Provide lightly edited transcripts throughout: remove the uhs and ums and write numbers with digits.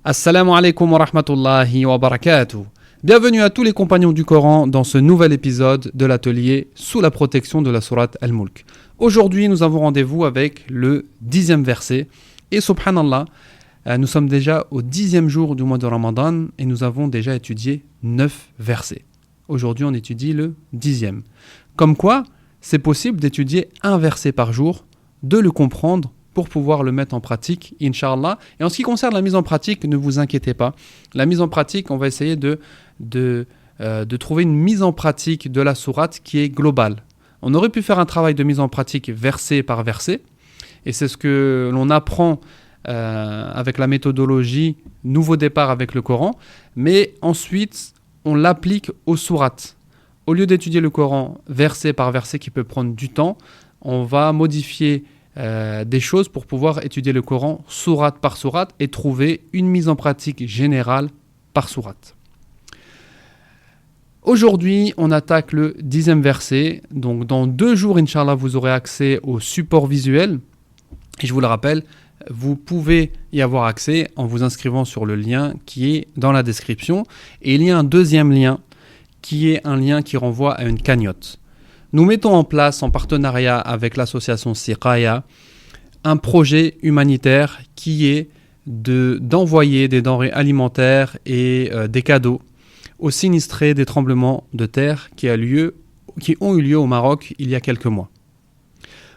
Assalamu alaikum wa rahmatullahi wa barakatuh. Bienvenue à tous les compagnons du Coran dans ce nouvel épisode de l'atelier sous la protection de la sourate Al-Mulk. Aujourd'hui, nous avons rendez-vous avec le 10e verset. Et subhanallah, nous sommes déjà au 10e jour du mois de Ramadan et nous avons déjà étudié 9 versets. Aujourd'hui, on étudie le 10e. Comme quoi, c'est possible d'étudier un verset par jour, de le comprendre pour pouvoir le mettre en pratique, Inch'Allah. Et en ce qui concerne la mise en pratique, ne vous inquiétez pas. La mise en pratique, on va essayer de trouver une mise en pratique de la sourate qui est globale. On aurait pu faire un travail de mise en pratique verset par verset, et c'est ce que l'on apprend avec la méthodologie Nouveau départ avec le Coran, mais ensuite, on l'applique aux sourates. Au lieu d'étudier le Coran verset par verset qui peut prendre du temps, on va modifier des choses pour pouvoir étudier le Coran sourate par sourate et trouver une mise en pratique générale par sourate. Aujourd'hui, on attaque le 10e verset. Donc, dans 2 jours, Inch'Allah, vous aurez accès au support visuel. Et je vous le rappelle, vous pouvez y avoir accès en vous inscrivant sur le lien qui est dans la description. Et il y a un deuxième lien qui est un lien qui renvoie à une cagnotte. Nous mettons en place, en partenariat avec l'association Siqaya, un projet humanitaire qui est d'envoyer des denrées alimentaires et des cadeaux aux sinistrés des tremblements de terre qui ont eu lieu au Maroc il y a quelques mois.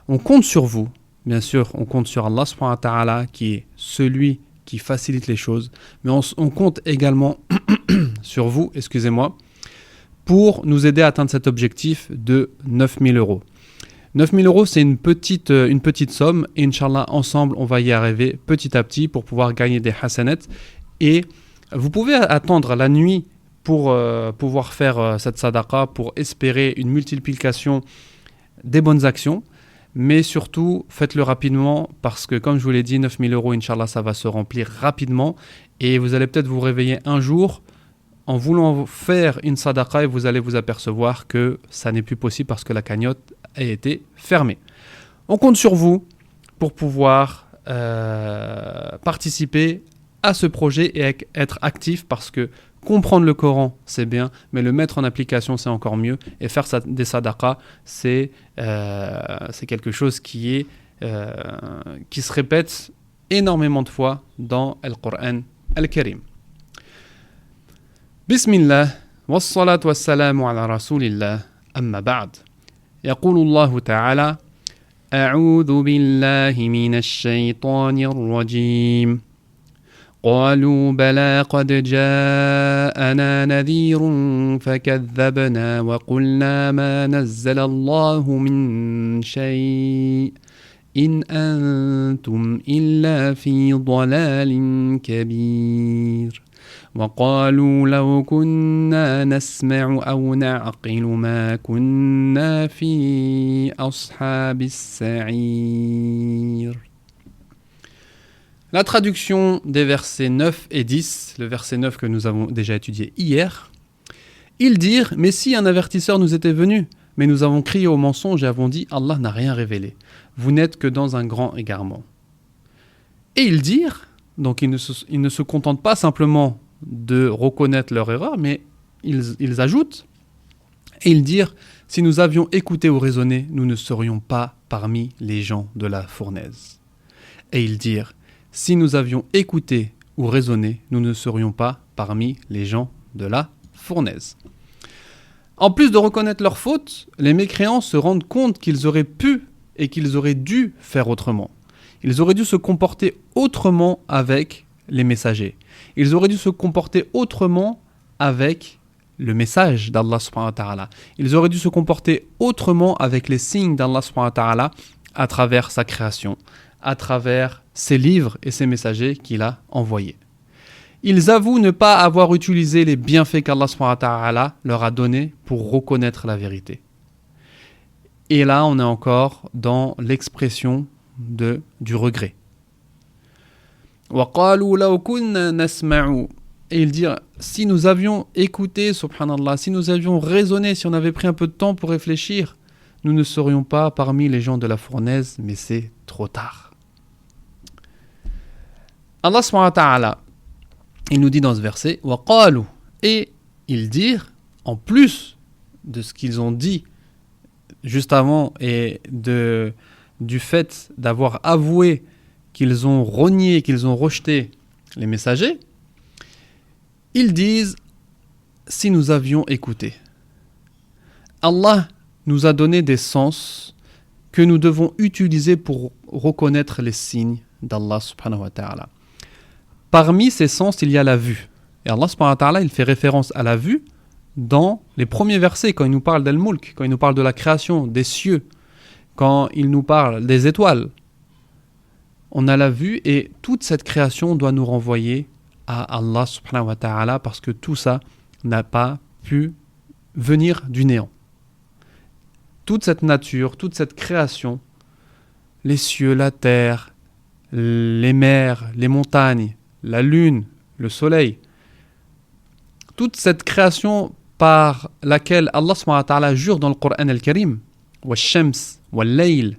On compte sur vous, bien sûr, on compte sur Allah subhanahu wa ta'ala qui est celui qui facilite les choses, mais on compte également sur vous, pour nous aider à atteindre cet objectif de 9 000 euros. 9 000 euros, c'est une petite somme. Et Inch'Allah, ensemble, on va y arriver petit à petit pour pouvoir gagner des hasanats. Et vous pouvez attendre la nuit pour pouvoir faire cette sadaqa, pour espérer une multiplication des bonnes actions. Mais surtout, faites-le rapidement parce que, comme je vous l'ai dit, 9 000 euros, Inch'Allah, ça va se remplir rapidement. Et vous allez peut-être vous réveiller un jour en voulant faire une sadaqa et vous allez vous apercevoir que ça n'est plus possible parce que la cagnotte a été fermée. On compte sur vous pour pouvoir participer à ce projet et être actif parce que comprendre le Coran, c'est bien, mais le mettre en application, c'est encore mieux. Et faire des sadaqas, c'est quelque chose qui se répète énormément de fois dans le Coran al-Karim. بسم الله والصلاة والسلام على رسول الله أما بعد يقول الله تعالى أعوذ بالله من الشيطان الرجيم قالوا بلى قد جاءنا نذير فكذبنا وقلنا ما نزل الله من شيء إن أنتم إلا في ضلال كبير وقالوا لو كنا نسمع أو نعقل ما كنا في أصحاب السعير. La traduction des versets 9 et 10, le verset 9 que nous avons déjà étudié hier. Ils dirent, mais si un avertisseur nous était venu, mais nous avons crié au mensonge et avons dit, Allah n'a rien révélé. Vous n'êtes que dans un grand égarement. Et ils dirent, donc ils ne se contentent pas simplement de reconnaître leur erreur, mais ils ajoutent, et ils dirent, si nous avions écouté ou raisonné, nous ne serions pas parmi les gens de la fournaise. Et ils dirent, si nous avions écouté ou raisonné, nous ne serions pas parmi les gens de la fournaise. En plus de reconnaître leurs fautes, les mécréants se rendent compte qu'ils auraient pu et qu'ils auraient dû faire autrement. Ils auraient dû se comporter autrement avec les messagers. Ils auraient dû se comporter autrement avec le message d'Allah subhanahu wa ta'ala. Ils auraient dû se comporter autrement avec les signes d'Allah subhanahu wa ta'ala à travers sa création, à travers ses livres et ses messagers qu'il a envoyés. Ils avouent ne pas avoir utilisé les bienfaits qu'Allah subhanahu wa ta'ala leur a donnés pour reconnaître la vérité. Et là, on est encore dans l'expression du regret. Et ils disent, si nous avions écouté, subhanallah, si nous avions raisonné, si on avait pris un peu de temps pour réfléchir, nous ne serions pas parmi les gens de la fournaise, mais c'est trop tard. Allah subhanahu wa ta'ala il nous dit dans ce verset وَقَالُوا et ils dirent, en plus de ce qu'ils ont dit juste avant et du fait d'avoir avoué qu'ils ont renié, qu'ils ont rejeté les messagers, ils disent si nous avions écouté. Allah nous a donné des sens que nous devons utiliser pour reconnaître les signes d'Allah subhanahu wa ta'ala. Parmi ces sens, il y a la vue. Et Allah subhanahu wa ta'ala, il fait référence à la vue dans les premiers versets, quand il nous parle d'Al-Mulk, quand il nous parle de la création, des cieux, quand il nous parle des étoiles. On a la vue et toute cette création doit nous renvoyer à Allah subhanahu wa ta'ala parce que tout ça n'a pas pu venir du néant. Toute cette nature, toute cette création, les cieux, la terre, les mers, les montagnes, la lune, le soleil, toute cette création par laquelle Allah subhanahu wa ta'ala jure dans le Coran al-Karim, wa-shams, wa-layl,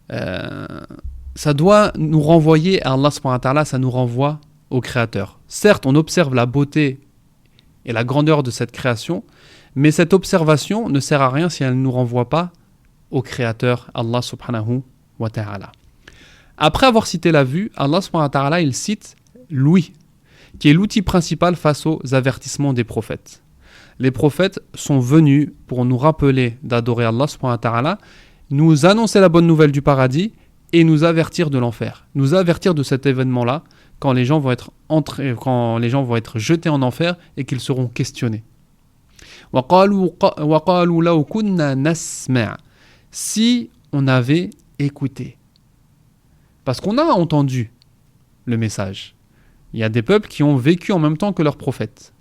ça doit nous renvoyer à Allah subhanahu wa ta'ala, ça nous renvoie au Créateur. Certes, on observe la beauté et la grandeur de cette création, mais cette observation ne sert à rien si elle ne nous renvoie pas au Créateur, Allah subhanahu wa ta'ala. Après avoir cité la vue, Allah subhanahu wa ta'ala, il cite l'ouïe, qui est l'outil principal face aux avertissements des prophètes. Les prophètes sont venus pour nous rappeler d'adorer Allah subhanahu wa ta'ala, nous annoncer la bonne nouvelle du paradis et nous avertir de l'enfer. Nous avertir de cet événement-là quand les gens vont être jetés en enfer et qu'ils seront questionnés. وَقَالُوا لَوْ كُنَّا نَسْمَعْ si on avait écouté. Parce qu'on a entendu le message. Il y a des peuples qui ont vécu en même temps que leurs prophètes.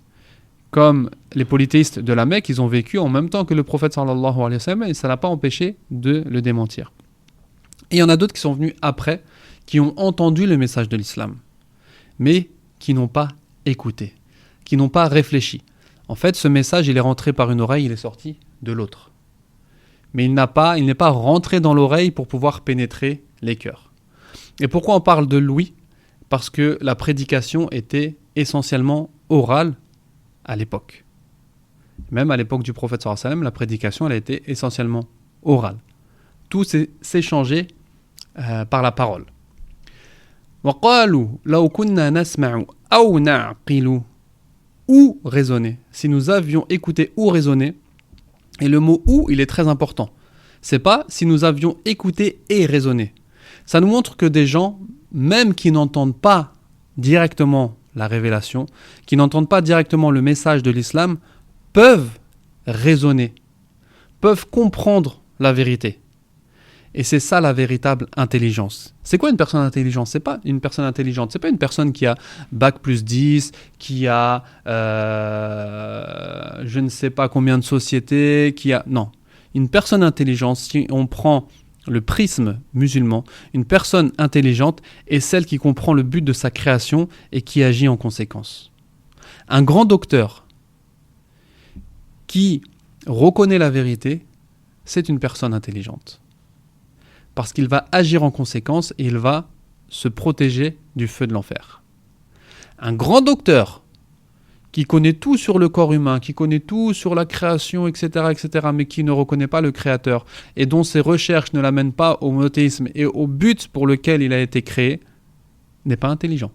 Comme les polythéistes de la Mecque, ils ont vécu en même temps que le prophète sallallahu alayhi wa sallam et ça n'a pas empêché de le démentir. Et il y en a d'autres qui sont venus après, qui ont entendu le message de l'islam, mais qui n'ont pas écouté, qui n'ont pas réfléchi. En fait, ce message, il est rentré par une oreille, il est sorti de l'autre. Mais il n'est pas rentré dans l'oreille pour pouvoir pénétrer les cœurs. Et pourquoi on parle de l'ouïe ? Parce que la prédication était essentiellement orale à l'époque. Même à l'époque du prophète sallallahu alayhi wa sallam, la prédication, elle a été essentiellement orale. Tout s'échangeait par la parole. وَقَالُوا لَوْ كُنَّا نَسْمَعُ أَوْ نَعْقِلُ ou raisonner. Si nous avions écouté ou raisonné, et le mot ou, il est très important. C'est pas si nous avions écouté et raisonné. Ça nous montre que des gens, même qui n'entendent pas directement la révélation, qui n'entendent pas directement le message de l'islam, peuvent raisonner, peuvent comprendre la vérité. Et c'est ça la véritable intelligence. C'est quoi une personne intelligente ? C'est pas une personne intelligente, c'est pas une personne qui a bac plus 10, qui a je ne sais pas combien de sociétés, Non. Une personne intelligente, si on prend le prisme musulman, une personne intelligente est celle qui comprend le but de sa création et qui agit en conséquence. Un grand docteur qui reconnaît la vérité, c'est une personne intelligente. Parce qu'il va agir en conséquence et il va se protéger du feu de l'enfer. Un grand docteur qui connaît tout sur le corps humain, qui connaît tout sur la création, etc., mais qui ne reconnaît pas le Créateur et dont ses recherches ne l'amènent pas au monothéisme et au but pour lequel il a été créé, n'est pas intelligent.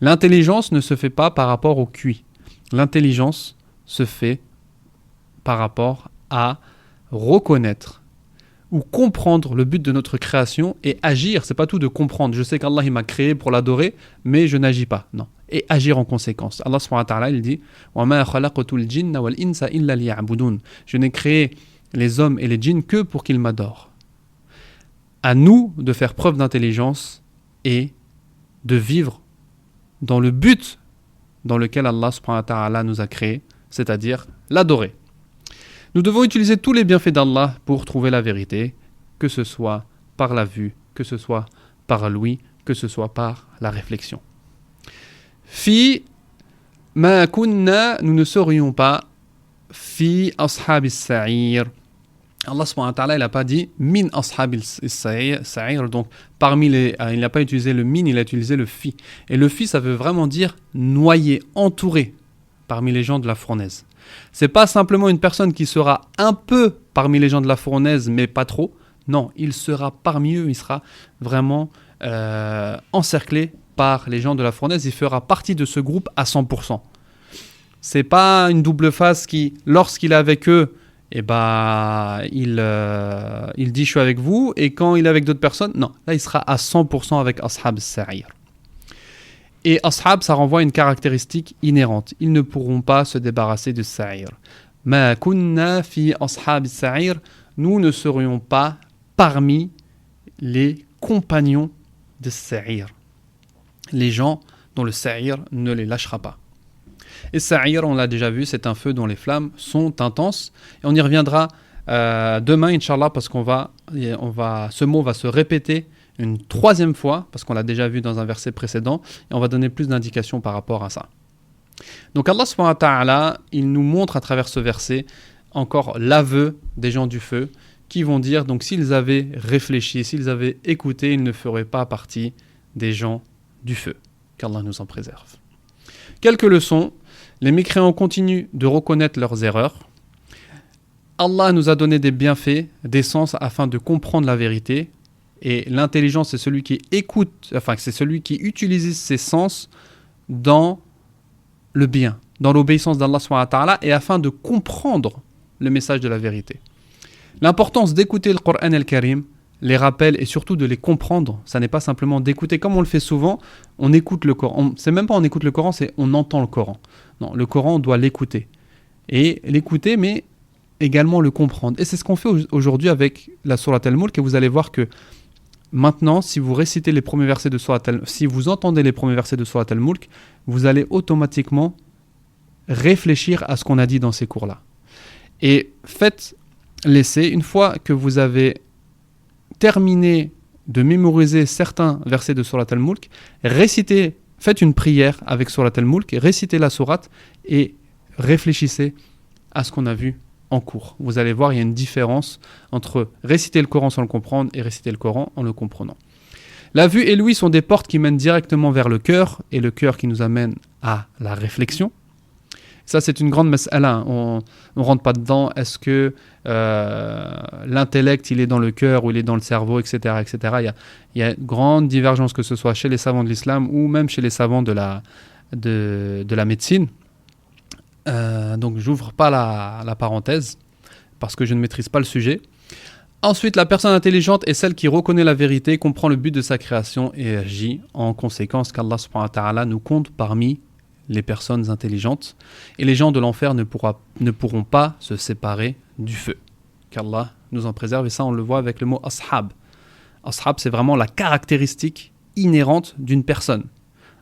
L'intelligence ne se fait pas par rapport au QI. L'intelligence se fait par rapport à reconnaître ou comprendre le but de notre création et agir. C'est pas tout de comprendre. Je sais qu'Allah il m'a créé pour l'adorer, mais je n'agis pas. Non. Et agir en conséquence. Allah subhanahu wa ta'ala il dit وَمَا خَلَقْتُ الْجِنَّ وَالْإِنسَ إِلَّا لِيَعْبُدُونَ. Je n'ai créé les hommes et les djinns que pour qu'ils m'adorent. À nous de faire preuve d'intelligence et de vivre dans le but dans lequel Allah subhanahu wa ta'ala nous a créés, c'est-à-dire l'adorer. Nous devons utiliser tous les bienfaits d'Allah pour trouver la vérité, que ce soit par la vue, que ce soit par l'ouïe, que ce soit par la réflexion. Fi ma kunna, nous ne serions pas fi ashab as-sa'ir, Allah subhanahu wa ta'ala, il n'a pas dit min ashabil sa'ir, donc parmi les, il n'a pas utilisé le min, il a utilisé le fi. Et le fi, ça veut vraiment dire noyé, entouré parmi les gens de la fournaise. C'est pas simplement une personne qui sera un peu parmi les gens de la fournaise, mais pas trop. Non, il sera parmi eux, il sera vraiment encerclé par les gens de la fournaise. Il fera partie de ce groupe à 100%. C'est pas une double face qui, lorsqu'il est avec eux, il dit je suis avec vous, et quand il est avec d'autres personnes, non, là il sera à 100% avec ashab as-sa'ir. Et ashab, ça renvoie à une caractéristique inhérente. Ils ne pourront pas se débarrasser de sa'ir. Ma kunna fi ashab as-sa'ir, nous ne serions pas parmi les compagnons de sa'ir. Les gens dont le sa'ir ne les lâchera pas. Et sa'ir, on l'a déjà vu, c'est un feu dont les flammes sont intenses. Et on y reviendra demain, Inch'Allah, parce ce mot va se répéter une troisième fois, parce qu'on l'a déjà vu dans un verset précédent, et on va donner plus d'indications par rapport à ça. Donc Allah subhanahu wa ta'ala, il nous montre à travers ce verset encore l'aveu des gens du feu, qui vont dire, donc s'ils avaient réfléchi, s'ils avaient écouté, ils ne feraient pas partie des gens du feu. Qu'Allah nous en préserve. Quelques leçons. Les mécréants continuent de reconnaître leurs erreurs. Allah nous a donné des bienfaits, des sens afin de comprendre la vérité. Et l'intelligence, c'est celui qui écoute, c'est celui qui utilise ses sens dans le bien, dans l'obéissance d'Allah subhanahu wa ta'ala, et afin de comprendre le message de la vérité. L'importance d'écouter le Coran al-Karim, les rappels et surtout de les comprendre. Ça n'est pas simplement d'écouter comme on le fait souvent, on écoute le Coran. C'est même pas on écoute le Coran, c'est on entend le Coran. Non, le Coran, on doit l'écouter. Et l'écouter, mais également le comprendre. Et c'est ce qu'on fait aujourd'hui avec la Sourate Al-Mulk, et vous allez voir que maintenant, si vous récitez les premiers versets de Sourate Al-Mulk, si vous entendez les premiers versets de Sourate Al-Mulk, vous allez automatiquement réfléchir à ce qu'on a dit dans ces cours-là. Et faites l'essai, une fois que vous avez terminé de mémoriser certains versets de Sourate Al-Mulk, faites une prière avec Sourate Al-Mulk, récitez la sourate et réfléchissez à ce qu'on a vu en cours. Vous allez voir, il y a une différence entre réciter le Coran sans le comprendre et réciter le Coran en le comprenant. La vue et l'ouïe sont des portes qui mènent directement vers le cœur, et le cœur qui nous amène à la réflexion. Ça, c'est une grande mas'ala. On ne rentre pas dedans. Est-ce que l'intellect, il est dans le cœur ou il est dans le cerveau, etc. etc. Il y a une grande divergence, que ce soit chez les savants de l'islam ou même chez les savants de la médecine. Donc, j'ouvre pas la parenthèse parce que je ne maîtrise pas le sujet. Ensuite, la personne intelligente est celle qui reconnaît la vérité, comprend le but de sa création et agit en conséquence, qu'Allah subhanahu wa ta'ala nous compte parmi les personnes intelligentes, et les gens de l'enfer ne pourront pas se séparer du feu. Qu'Allah nous en préserve, et ça on le voit avec le mot ashab. Ashab, c'est vraiment la caractéristique inhérente d'une personne.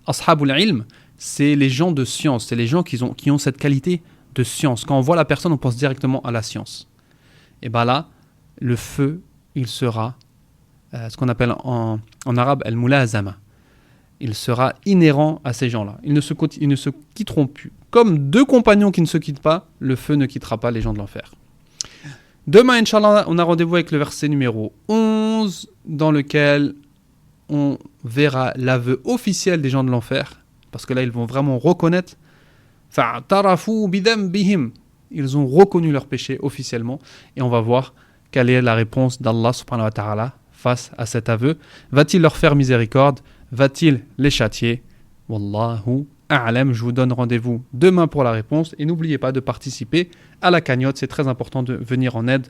Ashabul ilm, c'est les gens de science, c'est les gens qui ont cette qualité de science. Quand on voit la personne, on pense directement à la science. Et bien là, le feu, il sera ce qu'on appelle en arabe al-mulazama. Il sera inhérent à ces gens-là. Ils ne se quitteront plus. Comme deux compagnons qui ne se quittent pas, le feu ne quittera pas les gens de l'enfer. Demain, Inch'Allah, on a rendez-vous avec le verset numéro 11, dans lequel on verra l'aveu officiel des gens de l'enfer, parce que là, ils vont vraiment reconnaître. فَاعْتَرَفُوا بِذَنْبِهِمْ. Ils ont reconnu leur péché officiellement, et on va voir quelle est la réponse d'Allah subhanahu wa ta'ala face à cet aveu. Va-t-il leur faire miséricorde? Va-t-il les châtier? Wallahu a'lam. Je vous donne rendez-vous demain pour la réponse, et n'oubliez pas de participer à la cagnotte. C'est très important de venir en aide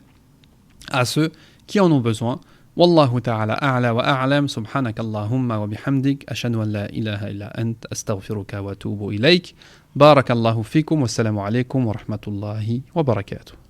à ceux qui en ont besoin. Wallahu ta'ala a'la wa a'lam. Subhanaka Allahumma wa bihamdik. Ashhadu an la ilaha illa ant. Astaghfiruka wa atubu ilayk. Barakallahu fikum. Wassalamu alaykum wa rahmatullahi wa barakatuh.